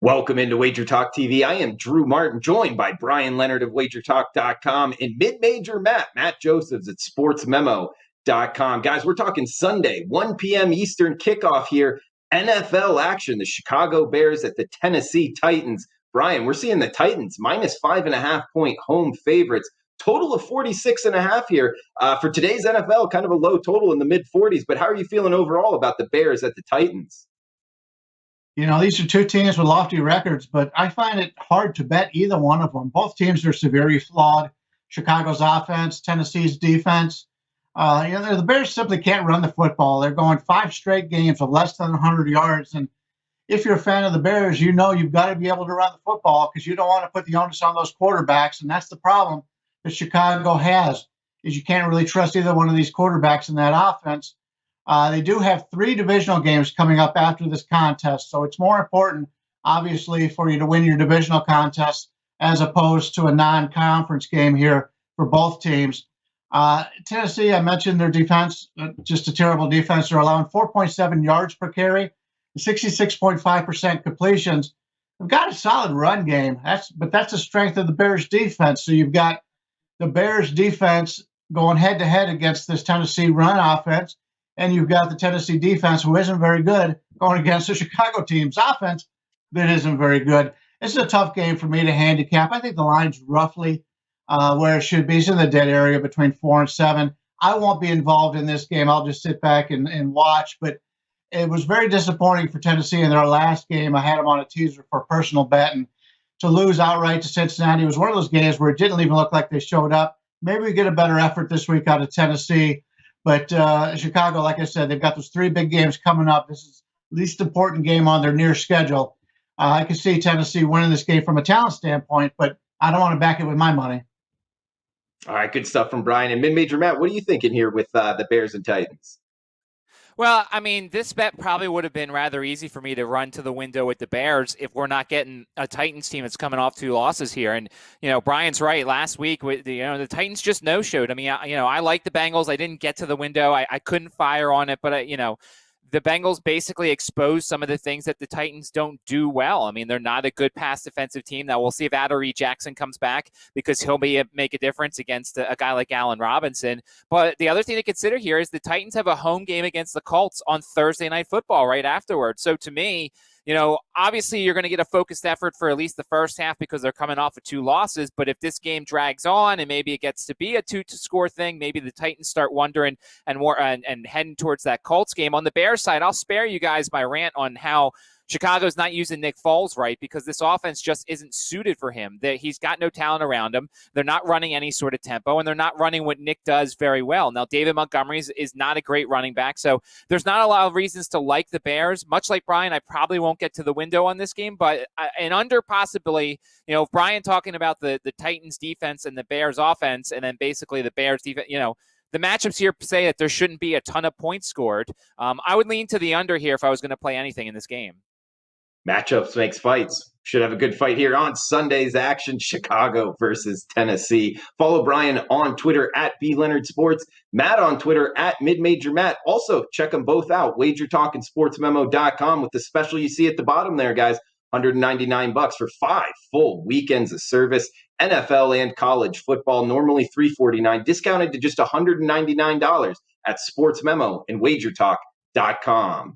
Welcome into WagerTalk TV. I am Drew Martin, joined by Brian Leonard of WagerTalk.com and mid-major Matt Josephs at SportsMemo.com. Guys, we're talking Sunday, 1 p.m. Eastern kickoff here. NFL action, the Chicago Bears at the Tennessee Titans. Brian, we're seeing the Titans minus 5.5-point home favorites. Total of 46.5 here. For today's NFL, kind of a low total in the mid-40s. But how are you feeling overall about the Bears at the Titans? You know, these are two teams with lofty records, but I find it hard to bet either one of them. Both teams are severely flawed. Chicago's offense, Tennessee's defense. The Bears simply can't run the football. They're going 5 straight games of less than 100 yards. And if you're a fan of the Bears, you know you've got to be able to run the football because you don't want to put the onus on those quarterbacks. And that's the problem that Chicago has, is you can't really trust either one of these quarterbacks in that offense. They do have 3 divisional games coming up after this contest, so it's more important, obviously, for you to win your divisional contest as opposed to a non-conference game here for both teams. Tennessee, I mentioned their defense, just a terrible defense. They're allowing 4.7 yards per carry, 66.5% completions. They've got a solid run game, but that's the strength of the Bears' defense. So you've got the Bears' defense going head-to-head against this Tennessee run offense. And you've got the Tennessee defense, who isn't very good, going against the Chicago team's offense that isn't very good. This is a tough game for me to handicap. I think the line's roughly where it should be. It's in the dead area between 4 and 7. I won't be involved in this game. I'll just sit back and watch. But it was very disappointing for Tennessee in their last game. I had them on a teaser for a personal bet. And to lose outright to Cincinnati was one of those games where it didn't even look like they showed up. Maybe we get a better effort this week out of Tennessee. But Chicago, like I said, they've got those 3 big games coming up. This is the least important game on their near schedule. I can see Tennessee winning this game from a talent standpoint, but I don't want to back it with my money. All right, good stuff from Brian. And mid-major Matt, what are you thinking here with the Bears and Titans? Well, I mean, this bet probably would have been rather easy for me to run to the window with the Bears if we're not getting a Titans team that's coming off 2 losses here. And, Brian's right. Last week, the Titans just no-showed. I mean, I like the Bengals. I didn't get to the window. I couldn't fire on it, but, the Bengals basically exposed some of the things that the Titans don't do well. I mean, they're not a good pass defensive team. Now, we'll see if Adoree Jackson comes back because he'll make a difference against a guy like Allen Robinson. But the other thing to consider here is the Titans have a home game against the Colts on Thursday Night Football right afterwards. So to me, obviously you're going to get a focused effort for at least the first half because they're coming off of 2 losses. But if this game drags on and maybe it gets to be a 2-score thing, maybe the Titans start wondering and heading towards that Colts game. On the Bears side, I'll spare you guys my rant on how Chicago's not using Nick Foles right because this offense just isn't suited for him. He's got no talent around him. They're not running any sort of tempo, and they're not running what Nick does very well. Now, David Montgomery is not a great running back, so there's not a lot of reasons to like the Bears. Much like Brian, I probably won't get to the window on this game, but an under possibly, if Brian talking about the Titans defense and the Bears offense, and then basically the Bears defense, the matchups here say that there shouldn't be a ton of points scored. I would lean to the under here if I was going to play anything in this game. Matchups makes fights. Should have a good fight here on Sunday's action, Chicago versus Tennessee. Follow Brian on Twitter at BLeonardSports, Matt on Twitter at MidMajorMatt. Also, check them both out, WagerTalk and SportsMemo.com with the special you see at the bottom there, guys. $199 for 5 full weekends of service, NFL and college football, normally $349, discounted to just $199 at SportsMemo and WagerTalk.com.